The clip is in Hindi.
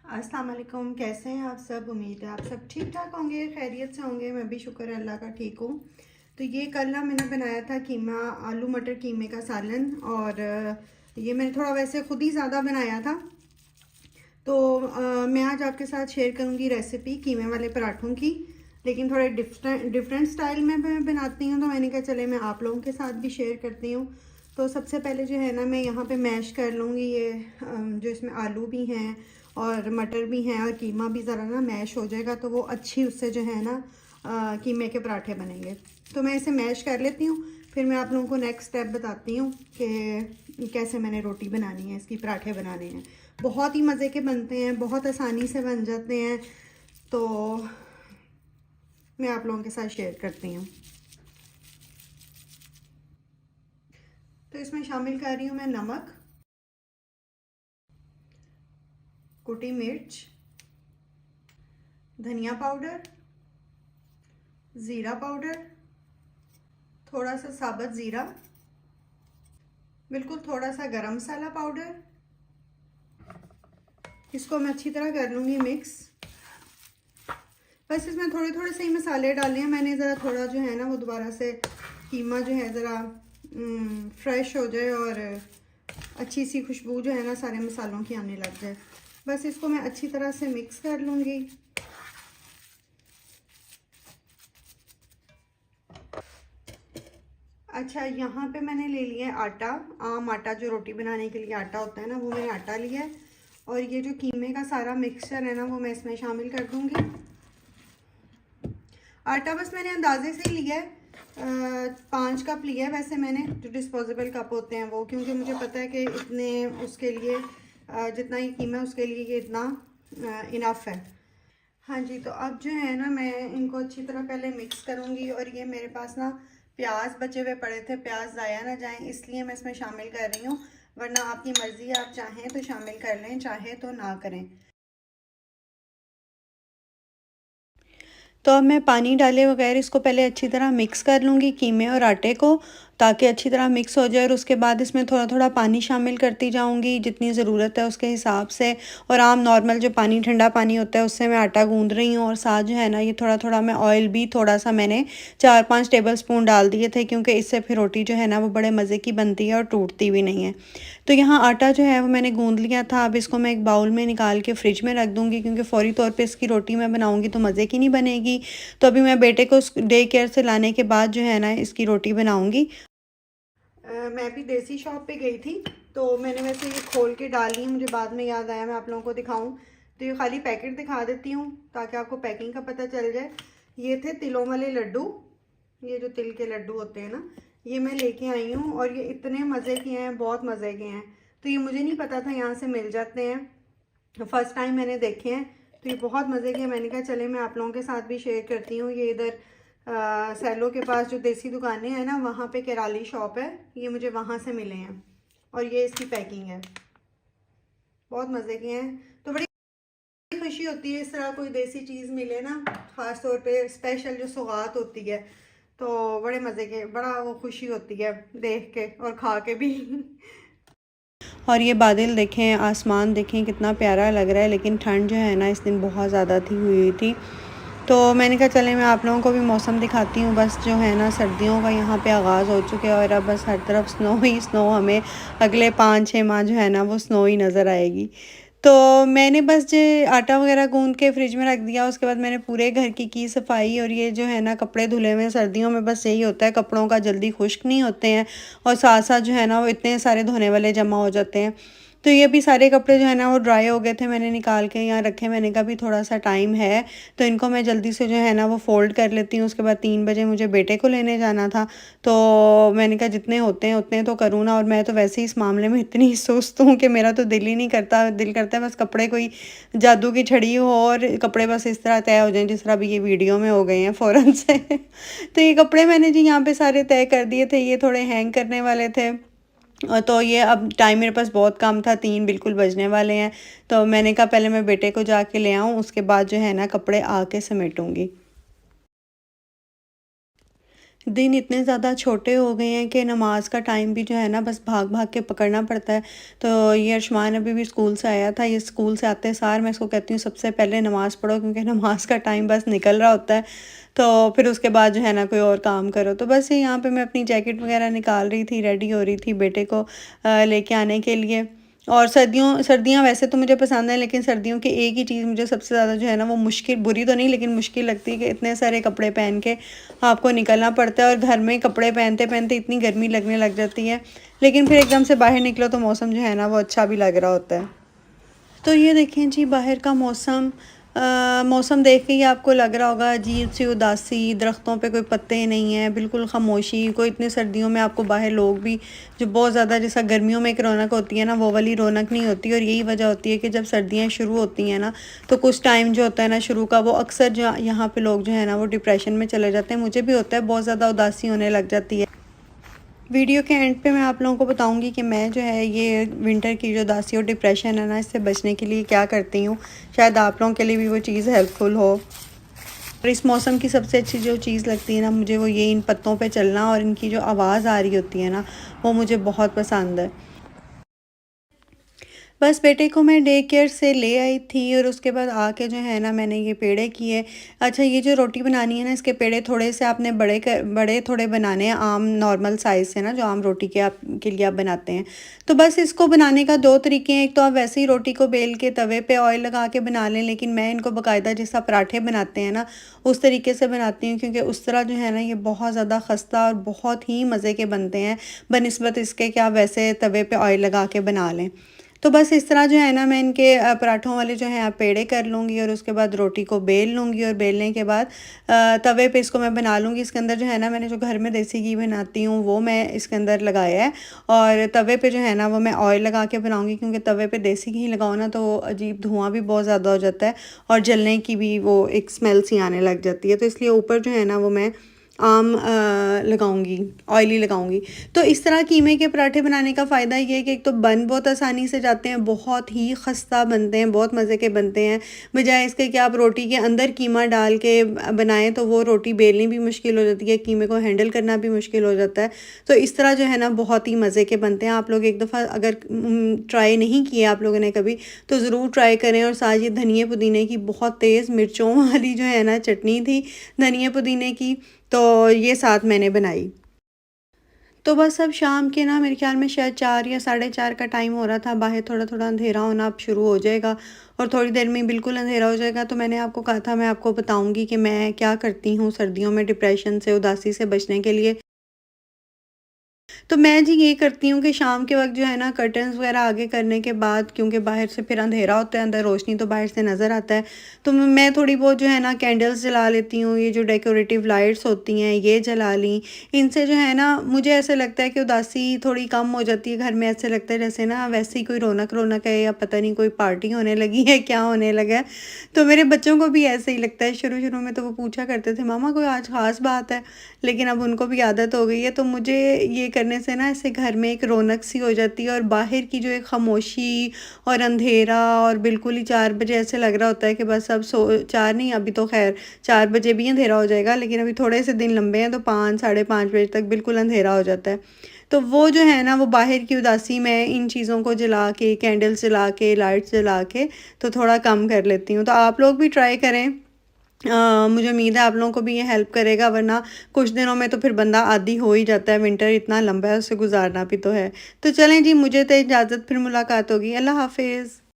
अस्सलाम वालेकुम। कैसे हैं आप सब? उम्मीद है आप सब ठीक ठाक होंगे, खैरियत से होंगे। मैं भी शुक्र है अल्लाह का ठीक हूँ। तो ये कल ना मैंने बनाया था कीमा, आलू मटर कीमे का सालन। और ये मैंने थोड़ा वैसे ख़ुद ही ज़्यादा बनाया था। तो मैं आज आपके साथ शेयर करूँगी रेसिपी कीमे वाले पराठों की, लेकिन थोड़े डिफरेंट स्टाइल में मैं बनाती हूँ। तो मैंने कहा चले मैं आप लोगों के साथ भी शेयर करती हूँ। तो सबसे पहले जो है ना, मैं यहाँ पे मैश कर लूँगी ये जो इसमें आलू भी हैं और मटर भी हैं और कीमा भी ज़रा ना मैश हो जाएगा, तो वो अच्छी उससे जो है ना कीमे के पराठे बनेंगे। तो मैं इसे मैश कर लेती हूँ, फिर मैं आप लोगों को नेक्स्ट स्टेप बताती हूँ कि कैसे मैंने रोटी बनानी है, इसकी पराठे बनाने हैं। बहुत ही मज़े के बनते हैं, बहुत आसानी से बन जाते हैं। तो मैं आप लोगों के साथ शेयर करती हूँ। तो इसमें शामिल कर रही हूँ मैं नमक, कुटी मिर्च, धनिया पाउडर, ज़ीरा पाउडर, थोड़ा सा साबुत ज़ीरा, बिल्कुल थोड़ा सा गरम मसाला पाउडर। इसको मैं अच्छी तरह कर लूँगी मिक्स। बस इसमें थोड़े थोड़े से ही मसाले डाले हैं मैंने, ज़रा थोड़ा जो है ना वो दोबारा से कीमा जो है ज़रा फ्रेश हो जाए और अच्छी सी खुशबू जो है ना सारे मसालों की आने लग जाए। बस इसको मैं अच्छी तरह से मिक्स कर लूँगी। अच्छा, यहाँ पे मैंने ले लिया है आटा, आम आटा, जो रोटी बनाने के लिए आटा होता है ना, वो मैंने आटा लिया है। और ये जो कीमे का सारा मिक्सचर है ना, वो मैं इसमें शामिल कर दूँगी। आटा बस मैंने अंदाजे से ही लिया है, 5 कप लिया है वैसे मैंने, जो डिस्पोजेबल कप होते हैं वो, क्योंकि मुझे पता है कि इतने उसके लिए जितना ही कीमा है उसके लिए ये इतना इनफ है। हाँ जी, तो अब जो है ना मैं इनको अच्छी तरह पहले मिक्स करूँगी। और ये मेरे पास ना प्याज बचे हुए पड़े थे, प्याज ज़ाया ना जाएं, इसलिए मैं इसमें शामिल कर रही हूँ। वरना आपकी मर्ज़ी है, आप चाहें तो शामिल कर लें, चाहे तो ना करें। तो अब मैं पानी डाले बगैर इसको पहले अच्छी तरह मिक्स कर लूँगी, कीमे और आटे को, ताकि अच्छी तरह मिक्स हो जाए। और उसके बाद इसमें थोड़ा थोड़ा पानी शामिल करती जाऊँगी जितनी ज़रूरत है उसके हिसाब से। और आम नॉर्मल जो पानी, ठंडा पानी होता है, उससे मैं आटा गूँध रही हूँ। और साथ जो है ना, ये थोड़ा थोड़ा मैं ऑयल भी थोड़ा सा मैंने 4-5 टेबल स्पून डाल दिए थे, क्योंकि इससे फिर रोटी जो है ना वो बड़े मज़े की बनती है और टूटती भी नहीं है। तो यहाँ आटा जो है वो मैंने गूँध लिया था। अब इसको मैं एक बाउल में निकाल के फ्रिज में रख दूँगी, क्योंकि फ़ौरी तौर पे इसकी रोटी मैं बनाऊँगी तो मज़े की नहीं बनेगी। तो अभी मैं बेटे को डे केयर से लाने के बाद जो है ना इसकी रोटी बनाऊँगी। मैं भी देसी शॉप पे गई थी, तो मैंने वैसे ये खोल के डाली है, मुझे बाद में याद आया मैं आप लोगों को दिखाऊं। तो ये खाली पैकेट दिखा देती हूँ ताकि आपको पैकिंग का पता चल जाए। ये थे तिलों वाले लड्डू, ये जो तिल के लड्डू होते हैं ना, ये मैं लेके आई हूँ। और ये इतने मज़े के हैं, बहुत मज़े के हैं। तो ये मुझे नहीं पता था यहाँ से मिल जाते हैं, फर्स्ट टाइम मैंने देखे हैं। तो ये बहुत मज़े के हैं। मैंने कहा चले मैं आप लोगों के साथ भी शेयर करती हूँ। ये इधर सैलो के पास जो देसी दुकानें हैं ना, वहाँ पे केराली शॉप है, ये मुझे वहाँ से मिले हैं। और ये इसकी पैकिंग है, बहुत मज़े के हैं। तो बड़ी खुशी होती है इस तरह कोई देसी चीज़ मिले ना, ख़ास तौर पे स्पेशल जो सौगात होती है, तो बड़े मज़े के, बड़ा वो खुशी होती है देख के और खा के भी। और ये बादल देखें, आसमान देखें, कितना प्यारा लग रहा है। लेकिन ठंड जो है ना इस दिन बहुत ज़्यादा थी, हुई थी। तो मैंने कहा चले मैं आप लोगों को भी मौसम दिखाती हूँ। बस जो है ना सर्दियों का यहाँ पे आगाज़ हो चुका है, और अब बस हर तरफ स्नो ही स्नो, हमें अगले 5-6 माह जो है ना वो स्नो ही नज़र आएगी। तो मैंने बस जो आटा वगैरह गूंद के फ्रिज में रख दिया, उसके बाद मैंने पूरे घर की सफाई। और ये जो है ना कपड़े धुले हुए सर्दियों में बस यही होता है, कपड़ों का जल्दी खुश्क नहीं होते हैं, और साथ साथ जो है ना वो इतने सारे धोने वाले जमा हो जाते हैं। तो ये भी सारे कपड़े जो है ना वो ड्राई हो गए थे, मैंने निकाल के यहाँ रखे। मैंने कहा भी थोड़ा सा टाइम है तो इनको मैं जल्दी से जो है ना वो फ़ोल्ड कर लेती हूँ। उसके बाद 3 बजे मुझे बेटे को लेने जाना था, तो मैंने कहा जितने होते हैं उतने तो करूँ ना। और मैं तो वैसे ही इस मामले में इतनी सुस्त हूँ कि मेरा तो दिल ही नहीं करता, दिल करता है बस कपड़े कोई जादू की छड़ी हो और कपड़े बस इस तरह तय हो जाएं जिस तरह अभी ये वीडियो में हो गए हैं फ़ौरन से। तो ये कपड़े मैंने जी यहाँ पे सारे तय कर दिए थे, ये थोड़े हैंग करने वाले थे। और तो ये अब टाइम मेरे पास बहुत कम था, 3 बिल्कुल बजने वाले हैं। तो मैंने कहा पहले मैं बेटे को जाके ले आऊँ, उसके बाद जो है ना कपड़े आके समेटूँगी। दिन इतने ज़्यादा छोटे हो गए हैं कि नमाज़ का टाइम भी जो है ना बस भाग भाग के पकड़ना पड़ता है। तो ये अर्शमान अभी भी स्कूल से आया था, ये स्कूल से आते सार मैं इसको कहती हूँ सबसे पहले नमाज़ पढ़ो, क्योंकि नमाज का टाइम बस निकल रहा होता है। तो फिर उसके बाद जो है ना कोई और काम करो। तो बस ये यहाँ पे मैं अपनी जैकेट वगैरह निकाल रही थी, रेडी हो रही थी बेटे को लेके आने के लिए। और सर्दियाँ वैसे तो मुझे पसंद है, लेकिन सर्दियों की एक ही चीज़ मुझे सबसे ज़्यादा जो है ना वो मुश्किल, बुरी तो नहीं लेकिन मुश्किल लगती है कि इतने सारे कपड़े पहन के आपको निकलना पड़ता है, और घर में कपड़े पहनते पहनते इतनी गर्मी लगने लग जाती है। लेकिन फिर एकदम से बाहर निकलो तो मौसम जो है ना वो अच्छा भी लग रहा होता है। तो ये देखें जी बाहर का मौसम, मौसम देख के ही आपको लग रहा होगा अजीब सी उदासी, दरख्तों पे कोई पत्ते नहीं हैं, बिल्कुल खामोशी। कोई इतनी सर्दियों में आपको बाहर लोग भी जो बहुत ज़्यादा, जैसा गर्मियों में एक रौनक होती है ना, वो वाली रौनक नहीं होती। और यही वजह होती है कि जब सर्दियाँ शुरू होती हैं ना, तो कुछ टाइम जो होता है ना शुरू का, वो अक्सर जो यहाँ पे लोग जो है ना वो डिप्रेशन में चले जाते हैं। मुझे भी होता है, बहुत ज़्यादा उदासी होने लग जाती है। वीडियो के एंड पे मैं आप लोगों को बताऊंगी कि मैं जो है ये विंटर की जो उदासी और डिप्रेशन है ना, इससे बचने के लिए क्या करती हूँ। शायद आप लोगों के लिए भी वो चीज़ हेल्पफुल हो। और इस मौसम की सबसे अच्छी जो चीज़ लगती है ना मुझे, वो ये इन पत्तों पे चलना और इनकी जो आवाज़ आ रही होती है ना, वो मुझे बहुत पसंद है। बस बेटे को मैं डे केयर से ले आई थी और उसके बाद आके जो है ना मैंने ये पेड़े किए। अच्छा, ये जो रोटी बनानी है ना, इसके पेड़े थोड़े से आपने बड़े थोड़े बनाने हैं, आम नॉर्मल साइज़ से ना, जो आम रोटी के लिए आप बनाते हैं। तो बस इसको बनाने का दो तरीके हैं। एक तो आप वैसे ही रोटी को बेल के तवे पे ऑयल लगा के बना लें, लेकिन मैं इनको बाकायदा जैसा पराठे बनाते हैं ना उस तरीके से बनाती हूँ, क्योंकि उस तरह जो है ना ये बहुत ज़्यादा खस्ता और बहुत ही मज़े के बनते हैं बनिस्बत इसके कि आप वैसे तवे पे ऑयल लगा के बना लें। तो बस इस तरह जो है ना मैं इनके पराठों वाले जो हैं पेड़े कर लूँगी, और उसके बाद रोटी को बेल लूँगी, और बेलने के बाद तवे पे इसको मैं बना लूँगी। इसके अंदर जो है ना मैंने जो घर में देसी घी बनाती हूँ वो मैं इसके अंदर लगाया है, और तवे पे जो है ना वो मैं ऑयल लगा के बनाऊँगी, क्योंकि तवे पे देसी घी लगाओ ना तो अजीब धुआं भी बहुत ज़्यादा हो जाता है, और जलने की भी वो एक स्मेल सी आने लग जाती है। तो इसलिए ऊपर जो है ना वो मैं आम लगाऊंगी, ऑयली लगाऊंगी। तो इस तरह कीमे के पराठे बनाने का फ़ायदा ये है कि एक तो बन बहुत आसानी से जाते हैं, बहुत ही खस्ता बनते हैं, बहुत मज़े के बनते हैं। बजाय इसके कि आप रोटी के अंदर कीमा डाल के बनाएं तो वो रोटी बेलनी भी मुश्किल हो जाती है, कीमे को हैंडल करना भी मुश्किल हो जाता है। तो इस तरह जो है ना बहुत ही मज़े के बनते हैं। आप लोग एक दफ़ा अगर ट्राई नहीं किए आप लोगों ने कभी, तो ज़रूर ट्राई करें। और साथ ये धनिए पुदीने की बहुत तेज़ मिर्चों वाली जो है ना चटनी थी धनिए पुदीने की, तो ये साथ मैंने बनाई। तो बस अब शाम के ना मेरे ख्याल में शायद 4 या साढ़े 4 का टाइम हो रहा था। बाहर थोड़ा-थोड़ा अंधेरा होना अब शुरू हो जाएगा, और थोड़ी देर में ही बिल्कुल अंधेरा हो जाएगा। तो मैंने आपको कहा था मैं आपको बताऊँगी कि मैं क्या करती हूँ सर्दियों में डिप्रेशन से, उदासी से बचने के लिए। तो मैं जी ये करती हूँ कि शाम के वक़्त जो है ना कर्टन्स वग़ैरह आगे करने के बाद, क्योंकि बाहर से फिर अंधेरा होता है, अंदर रोशनी तो बाहर से नज़र आता है, तो मैं थोड़ी बहुत जो है ना कैंडल्स जला लेती हूँ। ये जो डेकोरेटिव लाइट्स होती हैं ये जला ली। इनसे जो है ना मुझे ऐसा लगता है कि उदासी थोड़ी कम हो जाती है घर में। ऐसे लगता है जैसे ना वैसे ही कोई रौनक है, या पता नहीं कोई पार्टी होने लगी है, क्या होने लगा है। तो मेरे बच्चों को भी ऐसे ही लगता है। शुरू-शुरू में तो वो पूछा करते थे, मम्मा कोई आज ख़ास बात है? लेकिन अब उनको भी आदत हो गई है। तो मुझे ये करने से ना ऐसे घर में एक रौनक सी हो जाती है, और बाहर की जो एक खामोशी और अंधेरा, और बिल्कुल ही 4 बजे ऐसे लग रहा होता है कि बस अब 4 नहीं, अभी तो खैर 4 बजे भी अंधेरा हो जाएगा, लेकिन अभी थोड़े से दिन लंबे हैं, तो 5 साढ़े 5 बजे तक बिल्कुल अंधेरा हो जाता है। तो वो जो है ना वो बाहर की उदासी मैं इन चीज़ों को जला के, कैंडल्स जला के, लाइट्स जला के तो थोड़ा कम कर लेती हूँ। तो आप लोग भी ट्राई करें। मुझे उम्मीद है आप लोगों को भी ये हेल्प करेगा, वरना कुछ दिनों में तो फिर बंदा आदी हो ही जाता है। विंटर इतना लंबा है, उसे गुजारना भी तो है। तो चलें जी, मुझे तो इजाज़त, फिर मुलाकात होगी। अल्लाह हाफ़िज़।